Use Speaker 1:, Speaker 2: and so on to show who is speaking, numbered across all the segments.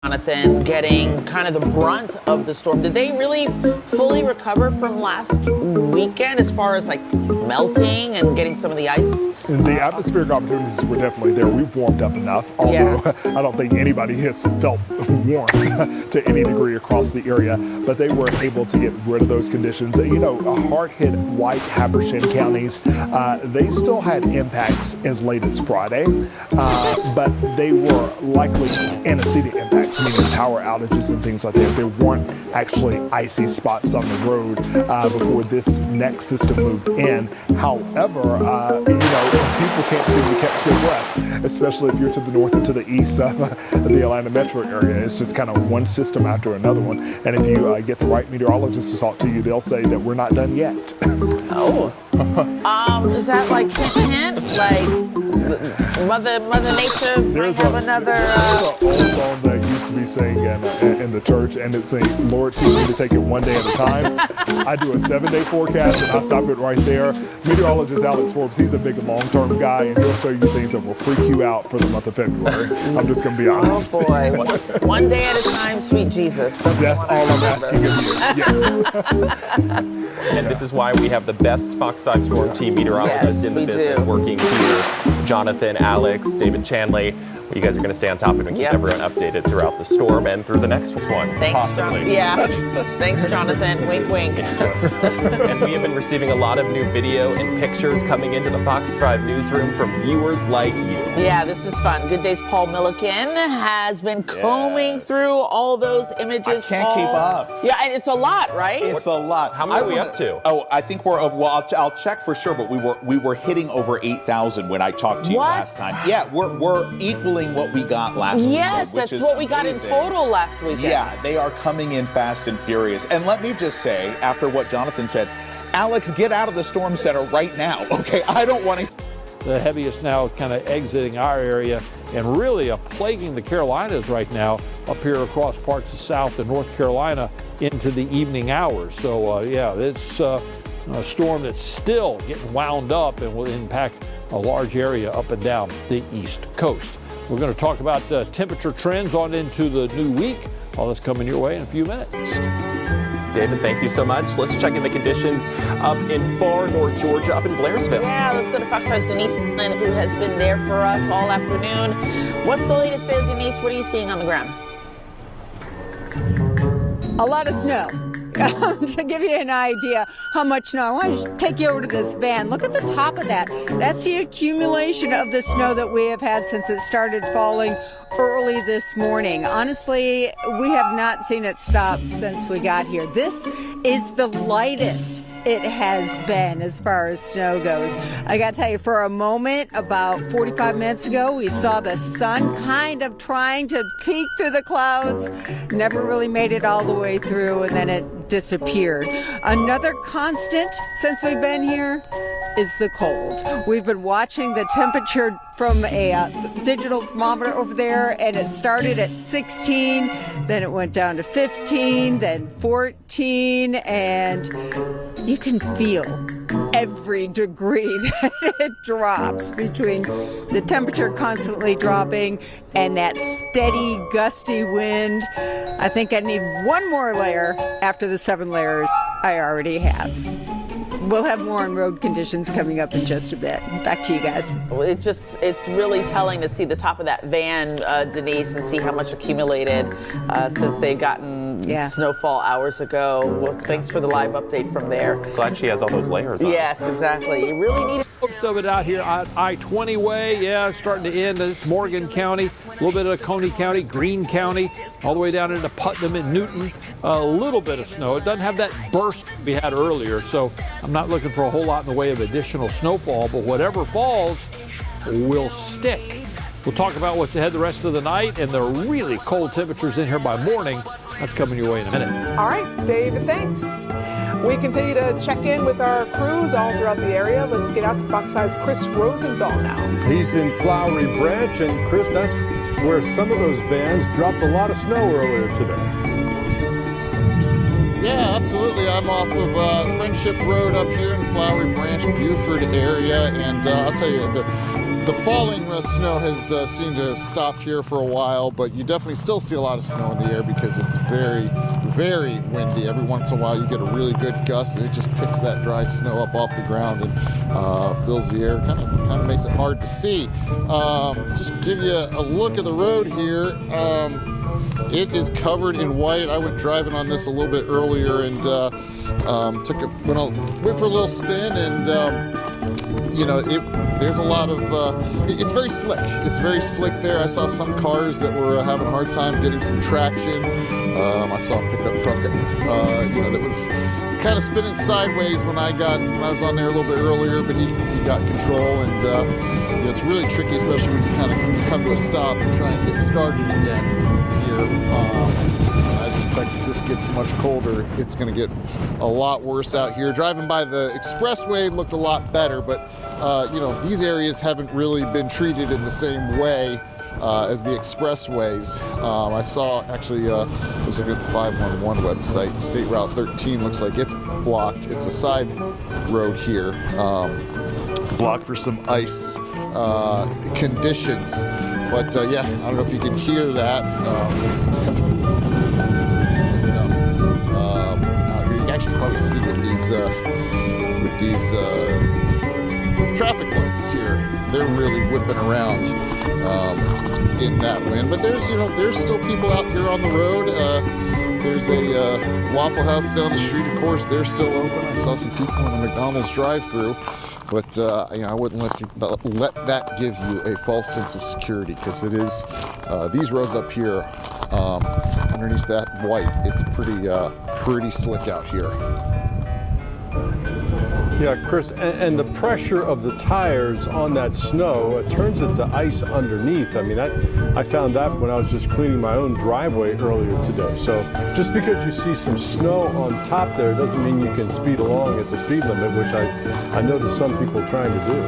Speaker 1: Jonathan, getting kind of the brunt of the storm. Did they really fully recover from last weekend as far as like melting and getting some of the ice?
Speaker 2: The atmospheric opportunities were definitely there. We've warmed up enough, although I don't think anybody has felt warm to any degree across the area, but they were able to get rid of those conditions. You know, hard-hit White, Habersham counties, they still had impacts as late as Friday, but they were likely antecedent impacts, meaning power outages and things like that. There weren't actually icy spots on the road before this next system moved in. However, you know, people can't seem to catch their breath, especially if you're to the north and to the east of the Atlanta metro area. It's just kind of one system after another one. And if you get the right meteorologist to talk to you, they'll say that we're not done yet.
Speaker 1: Oh. Is that like hint? Like Mother Nature might have another...
Speaker 2: There's an old song that used to be sang in the church, and it's saying, Lord, teach me to take it one day at a time. I do a 7-day forecast, and I stop it right there. Meteorologist Alex Forbes, he's a big long-term guy, and he'll show you things that will freak you out for the month of February. I'm just going to be honest.
Speaker 1: Oh, boy. One day at a time, sweet Jesus.
Speaker 2: That's all I'm asking of you. Yes.
Speaker 3: And this is why we have the best Fox 5 Storm Team meteorologists in the business working here. Jonathan, Alex, David Chanley. You guys are going to stay on top of it and keep everyone updated throughout the storm and through the next one,
Speaker 1: Thanks,
Speaker 3: possibly.
Speaker 1: Yeah. Thanks, Jonathan. Wink, wink.
Speaker 3: And we have been receiving a lot of new video and pictures coming into the Fox 5 newsroom from viewers like you.
Speaker 1: Yeah, this is fun. Good Day's Paul Milliken has been combing through all those images.
Speaker 4: I can't keep up.
Speaker 1: Yeah, and it's a lot, right?
Speaker 4: It's a lot.
Speaker 3: How many are we up to?
Speaker 4: Oh, I think we're, well, I'll check for sure, but we were hitting over 8,000 when I talked to you last time. Yeah, we're equaling what we got last week.
Speaker 1: Yes, that's what we got in total last weekend.
Speaker 4: Yeah, they are coming in fast and furious. And let me just say, after what Jonathan said, Alex, get out of the storm center right now. Okay, I don't want to.
Speaker 5: The heaviest now kind of exiting our area and really plaguing the Carolinas right now up here across parts of South and North Carolina into the evening hours. So, yeah, it's a storm that's still getting wound up and will impact a large area up and down the East Coast. We're going to talk about temperature trends on into the new week. All that's coming your way in a few minutes.
Speaker 3: David, thank you so much. Let's check in the conditions up in far North Georgia, up in Blairsville.
Speaker 1: Yeah, let's go to Fox 5's Denise Flynn, who has been there for us all afternoon. What's the latest there, Denise? What are you seeing on the ground?
Speaker 6: A lot of snow. To give you an idea how much snow, I want to take you over to this van. Look at the top of that. That's the accumulation of the snow that we have had since it started falling early this morning. Honestly, we have not seen it stop since we got here. This is the lightest it has been as far as snow goes. I got to tell you, for a moment, about 45 minutes ago, we saw the sun kind of trying to peek through the clouds. Never really made it all the way through, and then it disappeared. Another constant since we've been here is the cold. We've been watching the temperature from a digital thermometer over there, and it started at 16, then it went down to 15, then 14, and you can feel every degree that it drops between the temperature constantly dropping and that steady, gusty wind. I think I need one more layer after the 7 layers I already have. We'll have more on road conditions coming up in just a bit. Back to you guys.
Speaker 1: It's really telling to see the top of that van, Denise, and see how much accumulated since they've gotten snowfall hours ago. Well, thanks for the live update from there.
Speaker 3: Glad she has all those layers on.
Speaker 1: Yes, exactly. You really need
Speaker 5: Most of it out here on I-20 way, starting to end. This Morgan County, a little bit of Coney County, Greene County, all the way down into Putnam and Newton. A little bit of snow. It doesn't have that burst we had earlier, so I'm not looking for a whole lot in the way of additional snowfall, but whatever falls will stick. We'll talk about what's ahead the rest of the night and the really cold temperatures in here by morning. That's coming your way in a minute.
Speaker 7: All right, David, thanks. We continue to check in with our crews all throughout the area. Let's get out to Fox 5's Chris Rosenthal now.
Speaker 8: He's in Flowery Branch, and Chris, that's where some of those vans dropped a lot of snow earlier today.
Speaker 9: Yeah, absolutely. I'm off of Friendship Road up here in Flowery Branch, Buford area, and I'll tell you, The falling snow has seemed to have stopped here for a while, but you definitely still see a lot of snow in the air because it's very, very windy. Every once in a while you get a really good gust and it just picks that dry snow up off the ground and fills the air, kind of makes it hard to see. Just to give you a look at the road here, it is covered in white. I went driving on this a little bit earlier and went for a little spin, and you know, there's a lot of, it's very slick. It's very slick there. I saw some cars that were having a hard time getting some traction. I saw a pickup truck, you know, that was kind of spinning sideways when I was on there a little bit earlier, but he got control, and you know, it's really tricky, especially when you come to a stop and try and get started again here. I suspect as this gets much colder, it's going to get a lot worse out here. Driving by the expressway looked a lot better, but you know, these areas haven't really been treated in the same way as the expressways. I saw, actually, I was looking at the 511 website. State Route 13 looks like it's blocked. It's a side road here, blocked for some ice conditions. But yeah, I don't know if you can hear that. It's definitely, you know, out here you can actually probably see with these traffic lights here, they're really whipping around in that wind. But there's still people out here on the road. There's a Waffle House down the street, of course, they're still open. I saw some people in the McDonald's drive-through. But you know, I wouldn't let that give you a false sense of security, because it is these roads up here, underneath that white, it's pretty slick out here.
Speaker 8: Yeah, Chris, and the pressure of the tires on that snow turns it to ice underneath. I mean, I found that when I was just cleaning my own driveway earlier today. So just because you see some snow on top there doesn't mean you can speed along at the speed limit, which I noticed some people trying to do.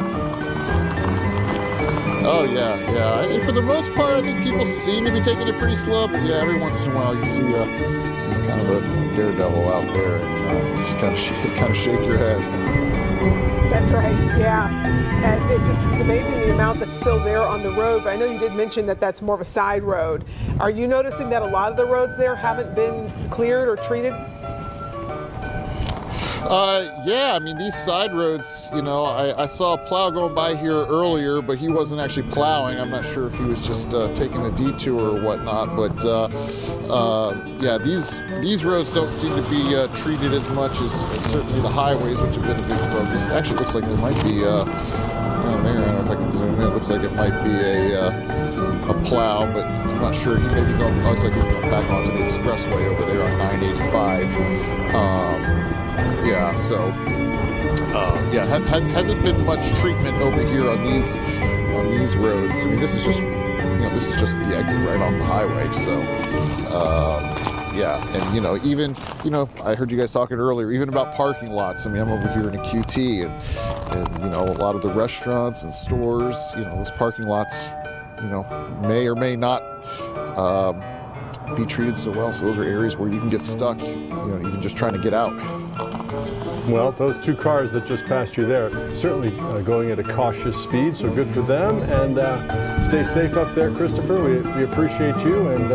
Speaker 9: Oh yeah. And for the most part, I think people seem to be taking it pretty slow. But yeah, every once in a while you see kind of a daredevil out there, and just kind of shake your head.
Speaker 7: That's right, yeah. And it's amazing the amount that's still there on the road. But I know you did mention that that's more of a side road. Are you noticing that a lot of the roads there haven't been cleared or treated?
Speaker 9: Yeah, I mean, these side roads, you know, I saw a plow going by here earlier, but he wasn't actually plowing. I'm not sure if he was just taking a detour or whatnot, but yeah, these roads don't seem to be treated as much as certainly the highways, which have been a big focus. It actually looks like there might be, down there, I don't know if I can zoom in, it looks like it might be a plow, but I'm not sure. He may be going, I was like, he's going back onto the expressway over there on 985. Yeah, so yeah, hasn't been much treatment over here on these roads. I mean, this is just the exit right off the highway. So yeah, and even I heard you guys talking earlier, even about parking lots. I mean, I'm over here in a QT, and a lot of the restaurants and stores, those parking lots, may or may not be treated so well. So those are areas where you can get stuck, even just trying to get out.
Speaker 8: Well, those two cars that just passed you there, certainly going at a cautious speed, so good for them. And stay safe up there, Christopher. We appreciate you, and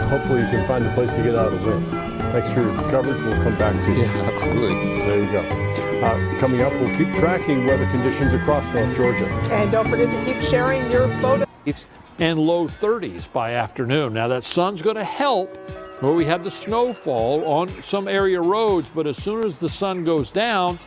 Speaker 8: hopefully you can find a place to get out of the wind. Thanks for your coverage. We'll come back to you.
Speaker 9: Yeah, absolutely.
Speaker 8: There you go. Coming up, we'll keep tracking weather conditions across North Georgia.
Speaker 7: And don't forget to keep sharing your photos.
Speaker 5: And low 30s by afternoon. Now that sun's going to help where we had the snowfall on some area roads, but as soon as the sun goes down,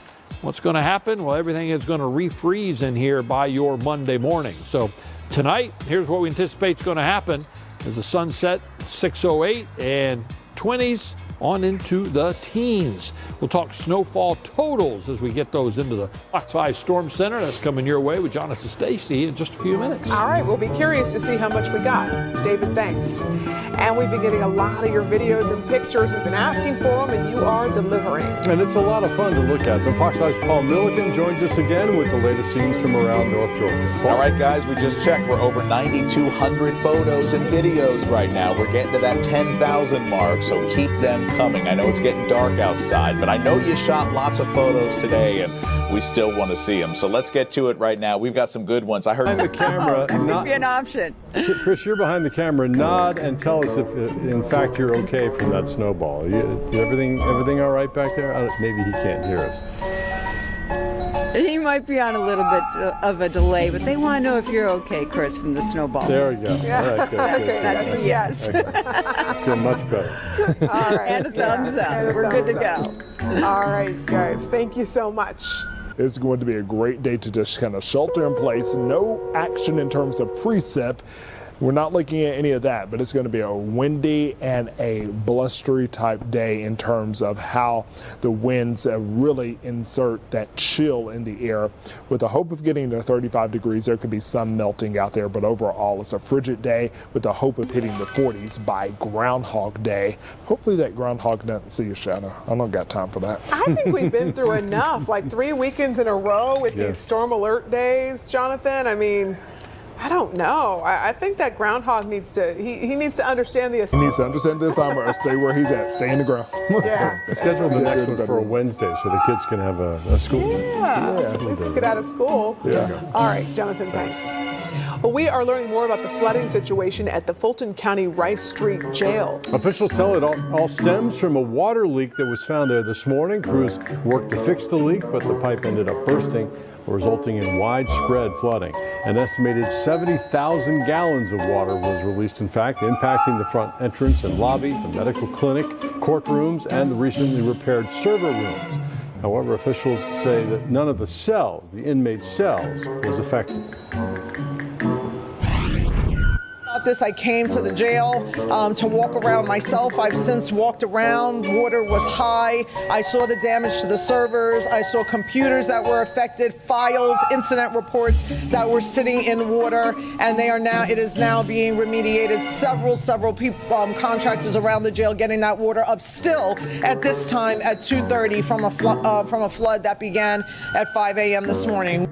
Speaker 5: what's going to happen? Well, everything is going to refreeze in here by your Monday morning. So tonight, here's what we anticipate is going to happen as the sun set 6:08 and 20s on into the teens. We'll talk snowfall totals as we get those into the Fox 5 Storm Center. That's coming your way with Jonathan Stacy in just a few minutes.
Speaker 7: All right, we'll be curious to see how much we got. David, thanks. And we've been getting a lot of your videos and pictures. We've been asking for them, and you are delivering.
Speaker 8: And it's a lot of fun to look at. The Fox 5's Paul Milliken joins us again with the latest scenes from around North Georgia. Paul?
Speaker 4: All right, guys, we just checked. We're over 9,200 photos and videos right now. We're getting to that 10,000 mark, so keep them coming. I know it's getting dark outside, but I know you shot lots of photos today, and we still want to see them. So let's get to it right now. We've got some good ones. I heard
Speaker 8: behind the camera.
Speaker 6: That could be an option.
Speaker 8: Chris, you're behind the camera. Nod and tell us if, in fact, you're okay from that snowball. Everything all right back there? Maybe he can't hear us.
Speaker 6: He might be on a little bit of a delay, but they want to know if you're okay, Chris, from the snowball.
Speaker 8: There we go.
Speaker 7: Yeah.
Speaker 8: All right, good.
Speaker 7: Okay, that's a yes.
Speaker 8: I feel much better.
Speaker 7: All right.
Speaker 6: And a thumbs up. We're good to go.
Speaker 7: All right, guys. Thank you so much.
Speaker 2: It's going to be a great day to just kind of shelter in place. No action in terms of precip. We're not looking at any of that, but it's going to be a windy and a blustery type day in terms of how the winds really insert that chill in the air. With the hope of getting to 35 degrees, there could be some melting out there, but overall it's a frigid day with the hope of hitting the 40s by Groundhog Day. Hopefully that groundhog doesn't see a shadow. I don't got time for that.
Speaker 7: I think we've been through enough, like 3 weekends in a row with these storm alert days, Jonathan. I mean, I don't know. I think that groundhog needs to, he needs to understand the
Speaker 2: He needs to understand this time or stay where he's at, stay in the ground.
Speaker 7: Yeah.
Speaker 8: Schedule the next one for a Wednesday so the kids can have a school day.
Speaker 7: Yeah, at least get out of school.
Speaker 2: Yeah.
Speaker 7: All right, Jonathan, thanks. Well, we are learning more about the flooding situation at the Fulton County Rice Street Jail.
Speaker 8: Officials tell it all stems from a water leak that was found there this morning. Crews worked to fix the leak, but the pipe ended up bursting, resulting in widespread flooding. An estimated 70,000 gallons of water was released, in fact, impacting the front entrance and lobby, the medical clinic, courtrooms, and the recently repaired server rooms. However, officials say that none of the cells, the inmate cells, was affected.
Speaker 10: This, I came to the jail to walk around myself. I've since walked around. Water was high. I saw the damage to the servers. I saw computers that were affected, files, incident reports that were sitting in water, and it is now being remediated. Several people, contractors around the jail getting that water up still at this time at 2:30 from a flood that began at 5 a.m. this morning.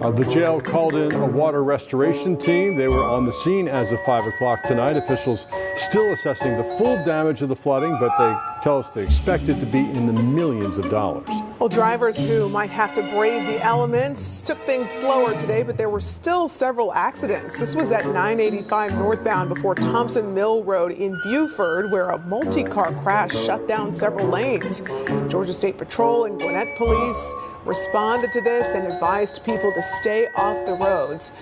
Speaker 8: The jail called in a water restoration team. They were on the scene as of 5 o'clock tonight. Officials still assessing the full damage of the flooding, but they tell us they expect it to be in the millions of dollars.
Speaker 7: Well, drivers who might have to brave the elements took things slower today, but there were still several accidents. This was at 985 northbound before Thompson Mill Road in Buford, where a multi-car crash shut down several lanes. Georgia State Patrol and Gwinnett Police responded to this and advised people to stay off the roads.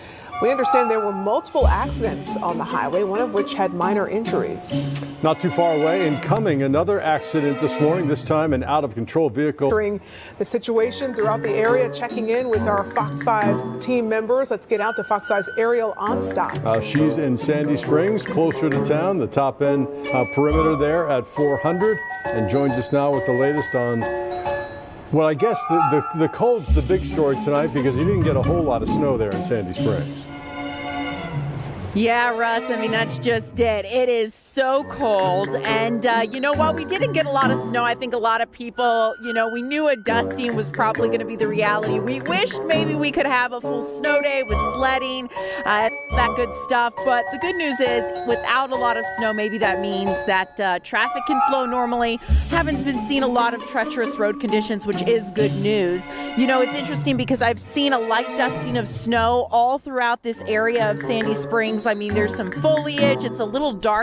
Speaker 7: We understand there were multiple accidents on the highway, one of which had minor injuries.
Speaker 8: Not too far away, incoming another accident this morning, this time an out-of-control vehicle.
Speaker 7: During the situation throughout the area, checking in with our Fox 5 team members. Let's get out to Fox 5's Ariel Onstadt.
Speaker 8: She's in Sandy Springs, closer to town, the top end perimeter there at 400, and joins us now with the latest on, well, I guess the cold's the big story tonight because you didn't get a whole lot of snow there in Sandy Springs.
Speaker 11: Yeah, Russ, I mean, that's just it. It is so cold. And you know what? We didn't get a lot of snow. I think a lot of people, we knew a dusting was probably going to be the reality. We wished maybe we could have a full snow day with sledding, that good stuff. But the good news is, without a lot of snow, maybe that means that traffic can flow normally. Haven't been seeing a lot of treacherous road conditions, which is good news. It's interesting because I've seen a light dusting of snow all throughout this area of Sandy Springs. I mean, there's some foliage. It's a little dark.